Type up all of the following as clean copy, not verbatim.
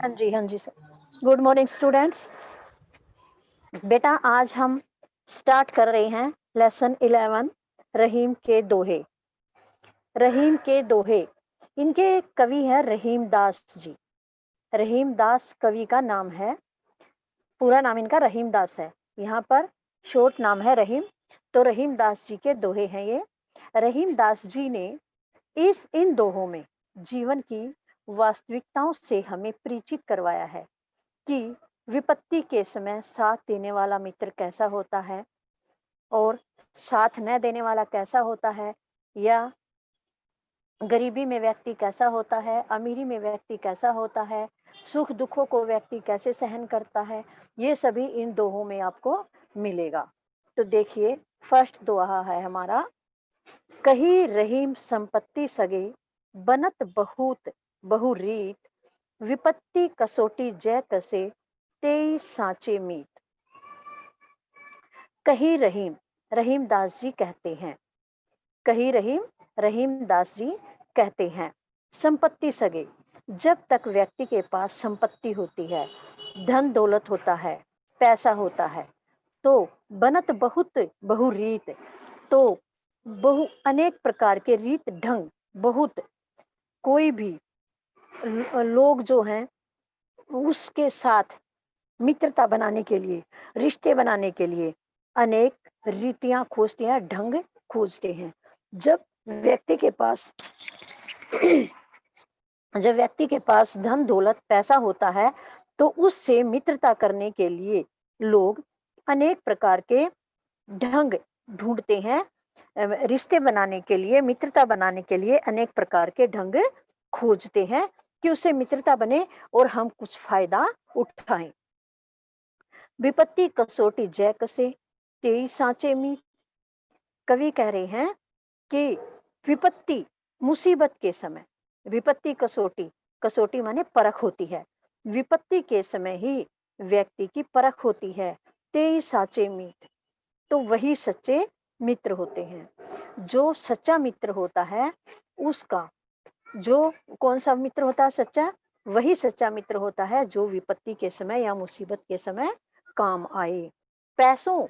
हाँ जी sir. Good morning students. बेटा आज हम स्टार्ट कर रहे हैं लेसन 11 रहीम के दोहे। रहीम के दोहे, इनके कवि हैं रहीम दास जी। रहीम दास कवि का नाम है, पूरा नाम इनका रहीम दास है। यहाँ पर शॉर्ट नाम है रहीम। तो रहीम दास जी के दोहे हैं ये। रहीम दास जी ने इन दोहों में जीवन की वास्तविकताओं से हमें परिचित करवाया है कि विपत्ति के समय साथ देने वाला मित्र कैसा होता है और साथ न देने वाला कैसा होता है, या गरीबी में व्यक्ति कैसा होता है, अमीरी में व्यक्ति कैसा होता है, सुख दुखों को व्यक्ति कैसे सहन करता है, ये सभी इन दोहों में आपको मिलेगा। तो देखिए, फर्स्ट दोहा है हमारा, कही रहीम संपत्ति सगे, बनत बहुत बहुरीत, विपत्ति कसोटी जय कसे, तेई साचे मीत। कही रहीम, रहीम दास जी कहते हैं, कही रहीम, रहीम दास जी कहते हैं, संपत्ति सगे, जब तक व्यक्ति के पास संपत्ति होती है, धन दौलत होता है, पैसा होता है, तो बनत बहुत बहुरीत, तो बहु अनेक प्रकार के रीत ढंग, बहुत कोई भी लोग जो हैं उसके साथ मित्रता बनाने के लिए, रिश्ते बनाने के लिए अनेक रीतियां खोजते हैं, ढंग खोजते हैं। जब व्यक्ति के पास जब व्यक्ति के पास धन दौलत पैसा होता है, तो उससे मित्रता करने के लिए लोग अनेक प्रकार के ढंग ढूंढते हैं। रिश्ते बनाने के लिए, मित्रता बनाने के लिए अनेक प्रकार के ढंग खोजते हैं कि उससे मित्रता बने और हम कुछ फायदा उठाएं। विपत्ति कसोटी जय कसे, तेई सांचे मीत। कवि कह रहे हैं कि विपत्ति, मुसीबत के समय, विपत्ति कसोटी, कसोटी माने परख होती है, विपत्ति के समय ही व्यक्ति की परख होती है। तेई साचे मीत, तो वही सच्चे मित्र होते हैं। जो सच्चा मित्र होता है उसका, जो कौन सा मित्र होता है सच्चा, वही सच्चा मित्र होता है जो विपत्ति के समय या मुसीबत के समय काम आए। पैसों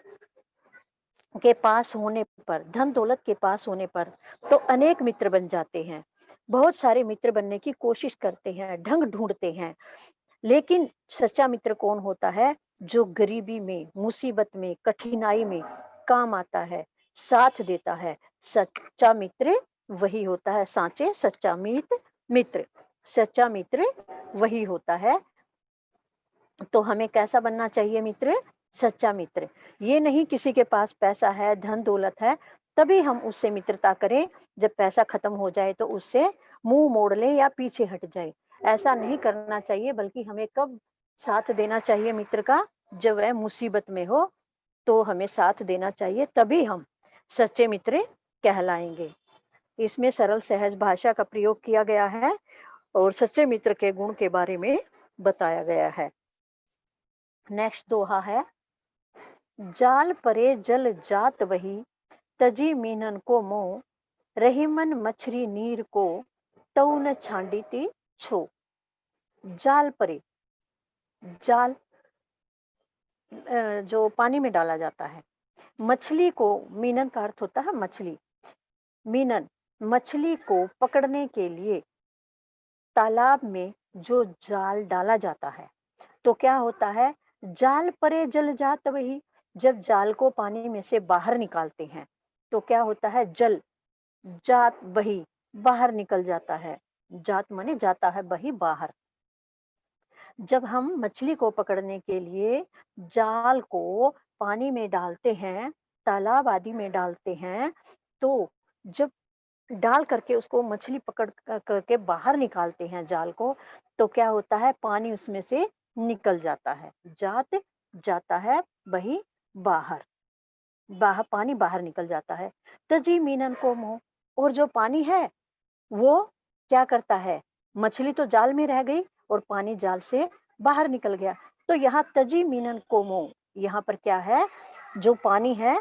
के पास होने पर, धन दौलत के पास होने पर तो अनेक मित्र बन जाते हैं, बहुत सारे मित्र बनने की कोशिश करते हैं, ढंग ढूंढते हैं, लेकिन सच्चा मित्र कौन होता है, जो गरीबी में, मुसीबत में, कठिनाई में काम आता है, साथ देता है। सच्चा मित्र वही होता है, सांचे सच्चा मित्र, सच्चा मित्र वही होता है। तो हमें कैसा बनना चाहिए मित्र, सच्चा मित्र। ये नहीं किसी के पास पैसा है, धन दौलत है, तभी हम उससे मित्रता करें, जब पैसा खत्म हो जाए तो उससे मुंह मोड़ लें या पीछे हट जाए, ऐसा नहीं करना चाहिए। बल्कि हमें कब साथ देना चाहिए मित्र का, जब वह मुसीबत में हो तो हमें साथ देना चाहिए, तभी हम सच्चे मित्र कहलाएंगे। इसमें सरल सहज भाषा का प्रयोग किया गया है और सच्चे मित्र के गुण के बारे में बताया गया है। नेक्स्ट दोहा है, जाल परे जल जात वही, तजी मीनन को मोह, रहीमन मछरी नीर को, तऊ न छांडीती छो। जाल परे, जाल जो पानी में डाला जाता है, मछली को, मीनन का अर्थ होता है मछली, मीनन मछली को पकड़ने के लिए तालाब में जो जाल डाला जाता है, तो क्या होता है, जाल परे जल जात वही, जब जाल को पानी में से बाहर निकालते हैं तो क्या होता है, जल जात बही, बाहर निकल जाता है। जात माने जाता है, बही बाहर। जब हम मछली को पकड़ने के लिए जाल को पानी में डालते हैं, तालाब आदि में डालते हैं, तो जब डाल करके उसको मछली पकड़ करके बाहर निकालते हैं जाल को, तो क्या होता है, पानी उसमें से निकल जाता है, जात जाता है वही बाहर, बाहर पानी बाहर निकल जाता है। तजी मीनन को मोह, और जो पानी है वो क्या करता है, मछली तो जाल में रह गई और पानी जाल से बाहर निकल गया। तो यहाँ तजी मीनन को मोह, यहाँ पर क्या है, जो पानी है,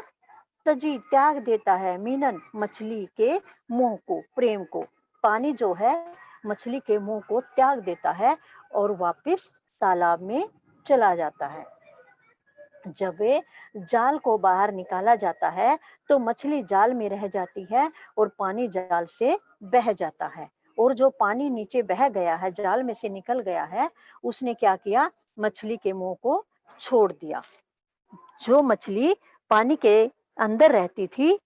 तजी त्याग देता है, मीनन मछली के मोह को, प्रेम को, पानी जो है मछली के मोह को त्याग देता है और वापस तालाब में चला जाता है। जब वे जाल को बाहर निकाला जाता है तो मछली जाल में रह जाती है और पानी जाल से बह जाता है। और जो पानी नीचे बह गया है, जाल में से निकल गया है, उसने क्या किया, मछली के मुंह को छोड़ दिया। जो मछली पानी के अंदर रहती थी,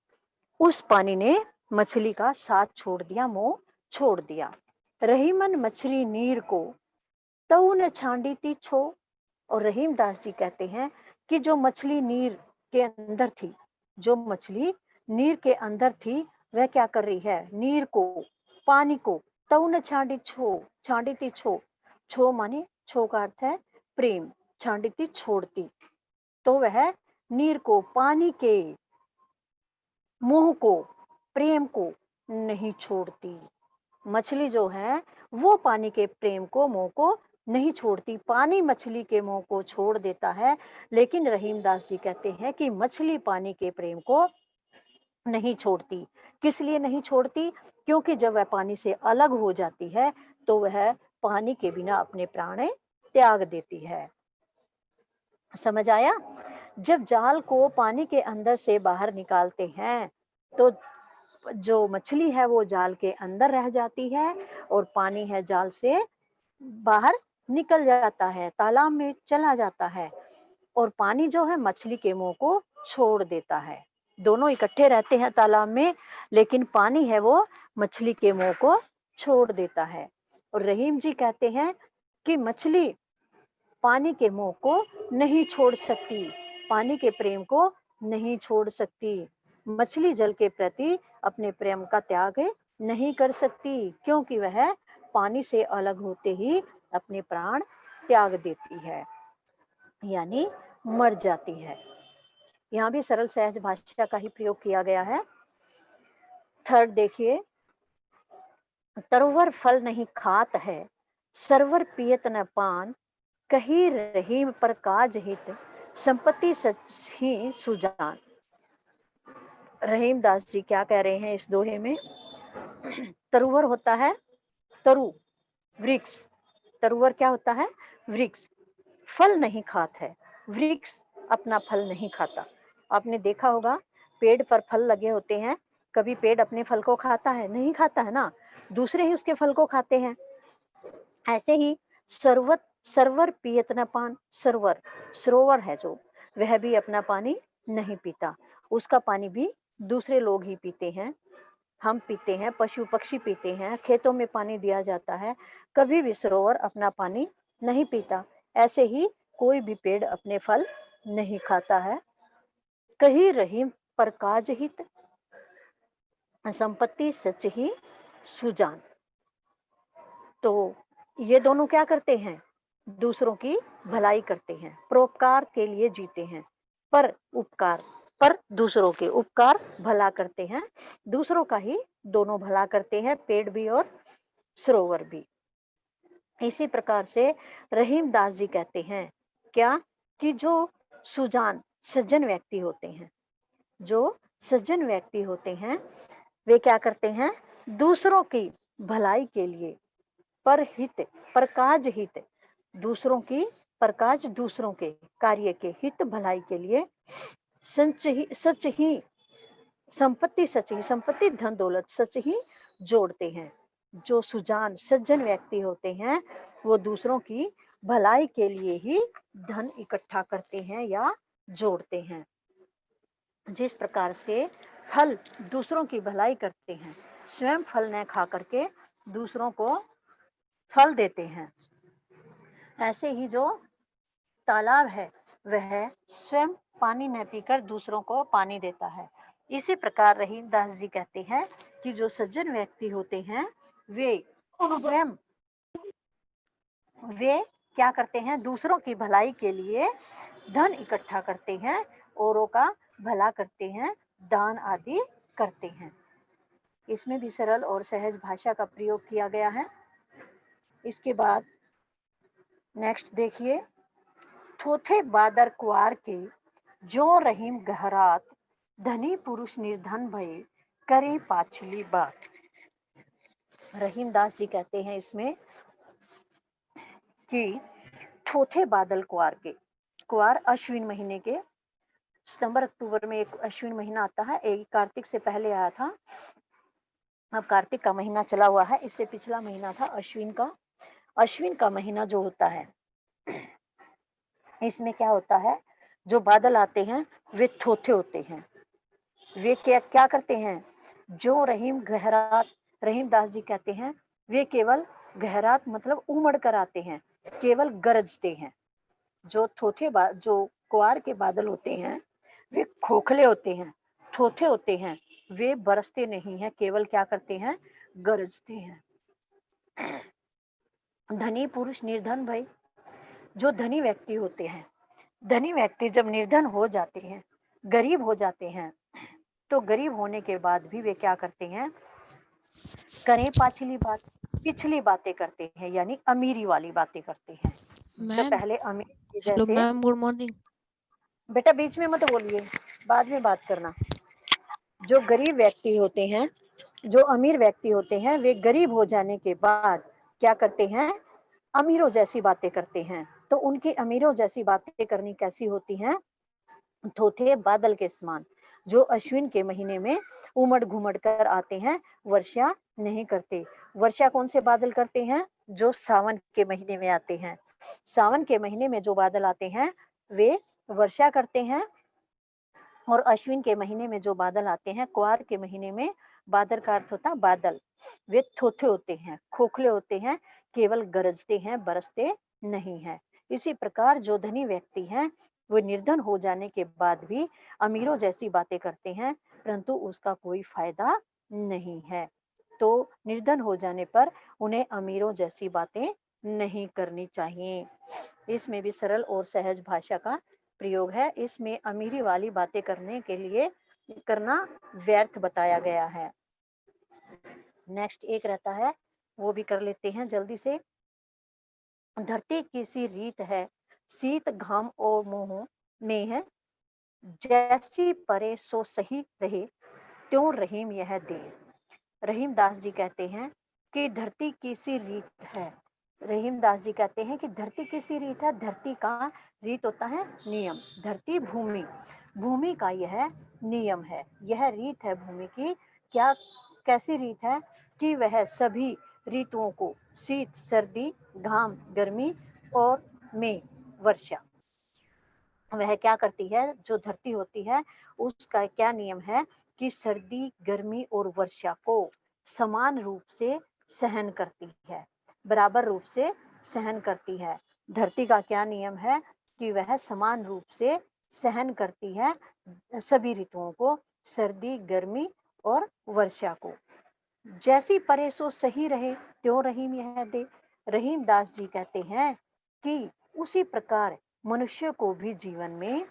उस पानी ने मछली का साथ छोड़ दिया, मुंह छोड़ दिया। रहीमन मछली नीर को तऊ न छांडी ती छो। और रहीम दास जी कहते हैं कि जो मछली नीर के अंदर थी, जो मछली नीर के अंदर थी, वह क्या कर रही है, नीर को, पानी को, तऊ न छांडी छो, छांडी थी छो, छो माने छो का अर्थ है प्रेम, छांडी थी छोड़ती, तो वह नीर को, पानी के, मोह को, प्रेम को नहीं छोड़ती। मछली जो है वो पानी के प्रेम को, मोह को नहीं छोड़ती। पानी मछली के मोह को छोड़ देता है, लेकिन रहीमदास जी कहते हैं कि मछली पानी के प्रेम को नहीं छोड़ती। किस लिए नहीं छोड़ती? क्योंकि जब वह पानी से अलग हो जाती है तो वह पानी के बिना अपने प्राण त्याग देती है। समझ आया? जब जाल को पानी के अंदर से बाहर निकालते हैं तो जो मछली है वो जाल के अंदर रह जाती है और पानी है जाल से बाहर निकल जाता है, तालाब में चला जाता है, और पानी जो है मछली के मुंह को छोड़ देता है। दोनों इकट्ठे रहते हैं तालाब में, लेकिन पानी है वो मछली के मुंह को छोड़ देता है। और रहीम जी कहते हैं कि मछली पानी के मोह को नहीं छोड़ सकती, पानी के प्रेम को नहीं छोड़ सकती। मछली जल के प्रति अपने प्रेम का त्याग नहीं कर सकती, क्योंकि वह पानी से अलग होते ही अपने प्राण त्याग देती है, यानी मर जाती है। यहाँ भी सरल सहज भाषा का ही प्रयोग किया गया है। थर्ड देखिए, तरवर फल नहीं खात है, सरवर पियत न पान, कही रहीम पर काज हित, संपत्ति सच ही सुजान। रहीम दास जी क्या कह रहे हैं इस दोहे में? तरुवर होता है, तरु, वृक्ष। तरुवर क्या होता है? वृक्ष। फल नहीं खात है, वृक्ष अपना फल नहीं खाता। आपने देखा होगा पेड़ पर फल लगे होते हैं, कभी पेड़ अपने फल को खाता है? नहीं खाता है ना, दूसरे ही उसके फल को खाते हैं। ऐसे ही सरवत सरवर पियत न पान, सरवर सरोवर है जो, वह भी अपना पानी नहीं पीता, उसका पानी भी दूसरे लोग ही पीते हैं। हम पीते हैं, पशु पक्षी पीते हैं, खेतों में पानी दिया जाता है, कभी भी सरोवर अपना पानी नहीं पीता। ऐसे ही कोई भी पेड़ अपने फल नहीं खाता है। कही रहीम पर काज हित, संपत्ति सच ही सुजान। तो ये दोनों क्या करते हैं? दूसरों की भलाई करते हैं, परोपकार के लिए जीते हैं, पर उपकार, पर दूसरों के उपकार भला करते हैं, दूसरों का ही दोनों भला करते हैं, पेड़ भी और सरोवर भी। इसी प्रकार से रहीम दास जी कहते हैं क्या, कि जो सुजान सज्जन व्यक्ति होते हैं, जो सज्जन व्यक्ति होते हैं, वे क्या करते हैं? दूसरों की भलाई के लिए, पर हित, परकाज हित, दूसरों की परकाज, दूसरों के कार्य के हित, भलाई के लिए सच ही संपत्ति, सच ही संपत्ति, धन दौलत सच ही जोड़ते हैं। जो सुजान सज्जन व्यक्ति होते हैं वो दूसरों की भलाई के लिए ही धन इकट्ठा करते हैं या जोड़ते हैं। जिस प्रकार से फल दूसरों की भलाई करते हैं, स्वयं फल न खा करके दूसरों को फल देते हैं, ऐसे ही जो तालाब है वह स्वयं पानी न पीकर दूसरों को पानी देता है। इसी प्रकार रहीम दास जी कहते हैं कि जो सज्जन व्यक्ति होते हैं वे स्वयं, वे क्या करते हैं? दूसरों की भलाई के लिए धन इकट्ठा करते हैं, औरों का भला करते हैं, दान आदि करते हैं। इसमें भी सरल और सहज भाषा का प्रयोग किया गया है। इसके बाद नेक्स्ट देखिए, थोथे बादर कुआर के, जो रहीम गहरात, धनी पुरुष निर्धन भये, करे पाछली बात। रहीम दास जी कहते हैं इसमें कि थोथे बादल कुआर अश्विन महीने के सितंबर अक्टूबर में एक अश्विन महीना आता है, एक कार्तिक से पहले आया था, अब कार्तिक का महीना चला हुआ है, इससे पिछला महीना था अश्विन का महीना जो होता है, इसमें क्या होता है, जो बादल आते हैं वे थोथे होते हैं। वे क्या क्या करते हैं, जो रहीमदास जी कहते हैं, वे केवल गहरात मतलब उमड़ कर आते हैं, केवल गरजते हैं। जो जो कुआर के बादल होते हैं वे खोखले होते हैं, थोथे होते हैं, वे बरसते नहीं हैं, केवल क्या करते हैं, गरजते हैं। धनी पुरुष निर्धन भाई, जो धनी व्यक्ति होते हैं, धनी व्यक्ति जब निर्धन हो जाते हैं, गरीब हो जाते हैं, तो गरीब होने के बाद भी वे क्या करते हैं, करें पिछली बातें करते हैं, यानी अमीरी वाली बातें करते हैं। जब मैम, पहले अमीर हेलो जैसे, मैम, गुड मॉर्निंग। बेटा बीच में मत बोलिए, बाद में बात करना। जो गरीब व्यक्ति होते हैं, जो अमीर व्यक्ति होते हैं, वे गरीब हो जाने के बाद क्या करते हैं, अमीरों जैसी बातें करते हैं। तो उनकी अमीरों जैसी बातें करनी कैसी होती हैं, थोथे बादल के समान, जो अश्विन के महीने में उमड़ घुमड़ कर आते हैं, वर्षा नहीं करते। वर्षा कौन से बादल करते हैं, जो सावन के महीने में आते हैं। सावन के महीने में जो बादल आते हैं वे वर्षा करते हैं, और अश्विन के महीने में जो बादल आते हैं, कुआर के महीने में, बादल का अर्थ होता है बादल, वे थोथे होते हैं, खोखले होते हैं, केवल गरजते हैं, बरसते नहीं है। इसी प्रकार जो धनी व्यक्ति हैं, वो निर्धन हो जाने के बाद भी अमीरों जैसी बातें करते हैं, परंतु उसका कोई फायदा नहीं है। तो निर्धन हो जाने पर उन्हें अमीरों जैसी बातें नहीं करनी चाहिए। इसमें भी सरल और सहज भाषा का प्रयोग है। इसमें अमीरी वाली बातें करने के लिए करना व्यर्थ बताया गया है। नेक्स्ट एक रहता है, वो भी कर लेते हैं जल्दी से। धरती की सी रीत है, शीत घाम और मोह में है, जैसी परे सो सही रहे, त्यों रहीम यह दे। रहीमदास जी कहते हैं कि धरती की सी रीत है। रहीमदास जी कहते हैं कि धरती की सी रीत है, धरती का रीत होता है नियम, धरती भूमि का यह नियम है, यह रीत है भूमि की। क्या कैसी रीत है, कि वह सभी ऋतुओं को, शीत सर्दी घाम गर्मी और में वर्षा, वह क्या करती है, जो धरती होती है उसका क्या नियम है, कि सर्दी गर्मी और वर्षा को समान रूप से सहन करती है, बराबर रूप से सहन करती है। धरती का क्या नियम है, कि वह समान रूप से सहन करती है सभी ऋतुओं को, सर्दी गर्मी और वर्षा को। जैसी परे सो सही रहे, त्यों रहीम यह दे। रहीम दास जी कहते हैं कि उसी प्रकार मनुष्य को भी जीवन में,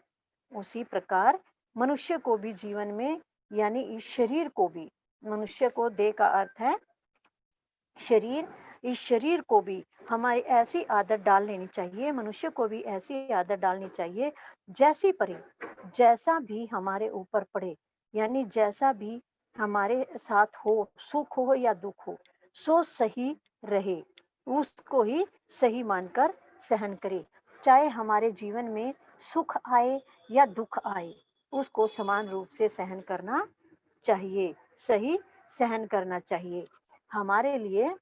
उसी प्रकार मनुष्य को भी जीवन में, यानी इस शरीर को भी, मनुष्य को देह का अर्थ है शरीर, इस शरीर को भी हमारी ऐसी आदत डाल लेनी चाहिए, मनुष्य को भी ऐसी आदत डालनी चाहिए, जैसी परे, जैसा भी हमारे ऊपर पड़े, यानी जैसा भी हमारे साथ हो, सुख हो या दुख हो, सो सही रहे, उसको ही सही मानकर सहन करे। चाहे हमारे जीवन में सुख आए या दुख आए, उसको समान रूप से सहन करना चाहिए, सही सहन करना चाहिए। हमारे लिए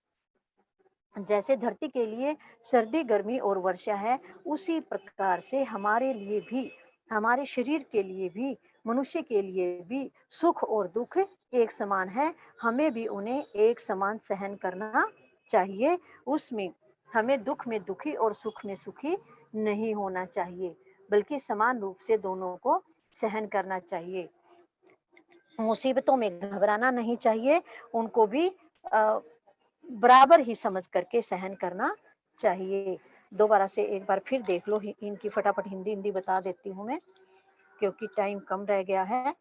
जैसे धरती के लिए सर्दी गर्मी और वर्षा है, उसी प्रकार से हमारे लिए भी, हमारे शरीर के लिए भी, मनुष्य के लिए भी सुख और दुख एक समान है, हमें भी उन्हें एक समान सहन करना चाहिए। उसमें हमें दुख में दुखी और सुख में सुखी नहीं होना चाहिए, बल्कि समान रूप से दोनों को सहन करना चाहिए। मुसीबतों में घबराना नहीं चाहिए, उनको भी बराबर ही समझ करके सहन करना चाहिए। दोबारा से एक बार फिर देख लो, इनकी फटाफट हिंदी हिंदी बता देती हूँ मैं, क्योंकि टाइम कम रह गया है।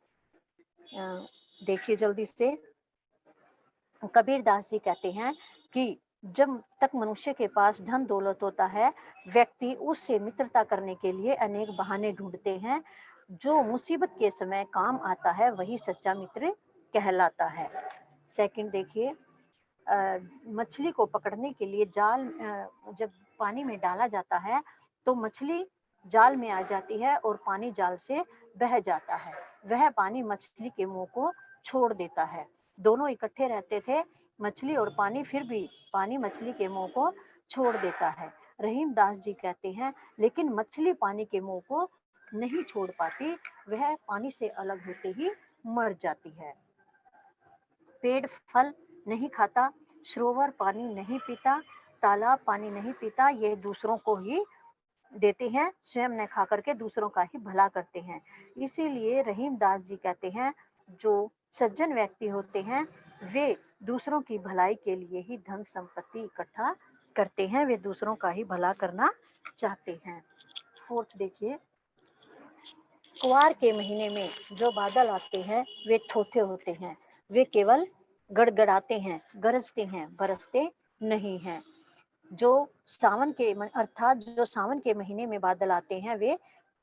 देखिए जल्दी से। कबीर दास जी कहते हैं कि जब तक मनुष्य के पास धन दौलत होता है, व्यक्ति उससे मित्रता करने के लिए अनेक बहाने ढूंढते हैं, जो मुसीबत के समय काम आता है वही सच्चा मित्र कहलाता है। सेकंड देखिए, मछली को पकड़ने के लिए जाल, जब पानी में डाला जाता है तो मछली जाल में आ जाती है और पानी जाल से बह जाता है। वह पानी मछली के मुंह को छोड़ देता है। दोनों इकट्ठे रहते थे, मछली और पानी, फिर भी पानी मछली के मुंह को छोड़ देता है। रहीम दास जी कहते हैं, लेकिन मछली पानी के मुंह को नहीं छोड़ पाती, वह पानी से अलग होते ही मर जाती है। पेड़ फल नहीं खाता, सरोवर पानी नहीं पीता, तालाब पानी नहीं पीता, ये दूसरों को ही देते हैं, स्वयं न खा करके दूसरों का ही भला करते हैं। इसीलिए रहीम दास जी कहते हैं, जो सज्जन व्यक्ति होते हैं वे दूसरों की भलाई के लिए ही धन संपत्ति इकट्ठा करते हैं, वे दूसरों का ही भला करना चाहते हैं। फोर्थ देखिए, कुवार के महीने में जो बादल आते हैं वे थोथे होते हैं, वे केवल गड़गड़ाते हैं, गरजते हैं, बरसते नहीं हैं। जो सावन के अर्थात जो सावन के महीने में बादल आते हैं वे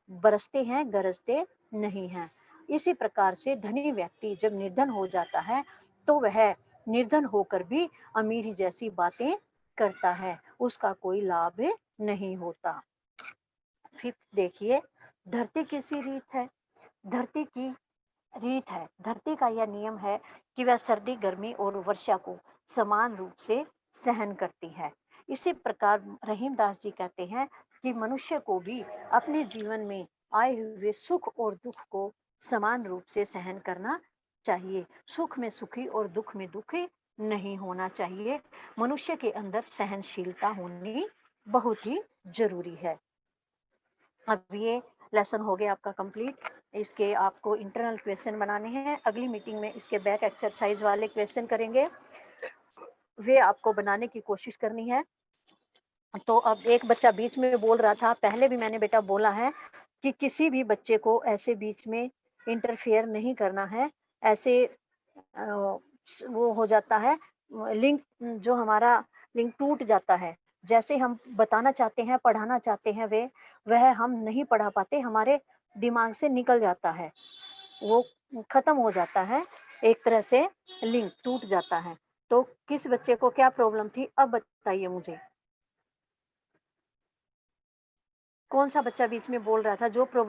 बरसते हैं, गरजते नहीं हैं। इसी प्रकार से धनी व्यक्ति जब निर्धन हो जाता है तो वह निर्धन होकर भी अमीरी जैसी बातें करता है, उसका कोई लाभ नहीं होता। फिर देखिए, धरती किसी रीत है, धरती की रीत है, धरती का यह नियम है कि वह सर्दी, गर्मी और वर्षा को समान रूप से सहन करती है। इसी प्रकार रहीम दास जी कहते हैं कि मनुष्य को भी अपने जीवन में आए हुए सुख और दुख को समान रूप से सहन करना चाहिए। सुख में सुखी और दुख में दुखी नहीं होना चाहिए। मनुष्य के अंदर सहनशीलता होनी बहुत ही जरूरी है। अब ये लेसन हो गया आपका कंप्लीट। इसके आपको इंटरनल क्वेश्चन बनाने हैं, अगली मीटिंग में इसके बैक एक्सरसाइज वाले क्वेश्चन करेंगे, वे आपको बनाने की कोशिश करनी है। तो अब एक बच्चा बीच में बोल रहा था, पहले भी मैंने बेटा बोला है कि किसी भी बच्चे को ऐसे बीच में इंटरफेयर नहीं करना है, ऐसे वो हो जाता है, लिंक जो हमारा लिंक टूट जाता है। जैसे हम बताना चाहते हैं, पढ़ाना चाहते हैं, वह हम नहीं पढ़ा पाते, हमारे दिमाग से निकल जाता है, वो खत्म हो जाता है, एक तरह से लिंक टूट जाता है। तो किस बच्चे को क्या प्रॉब्लम थी, अब बताइए मुझे। कौन सा बच्चा बीच में बोल रहा था जो प्रॉब्लम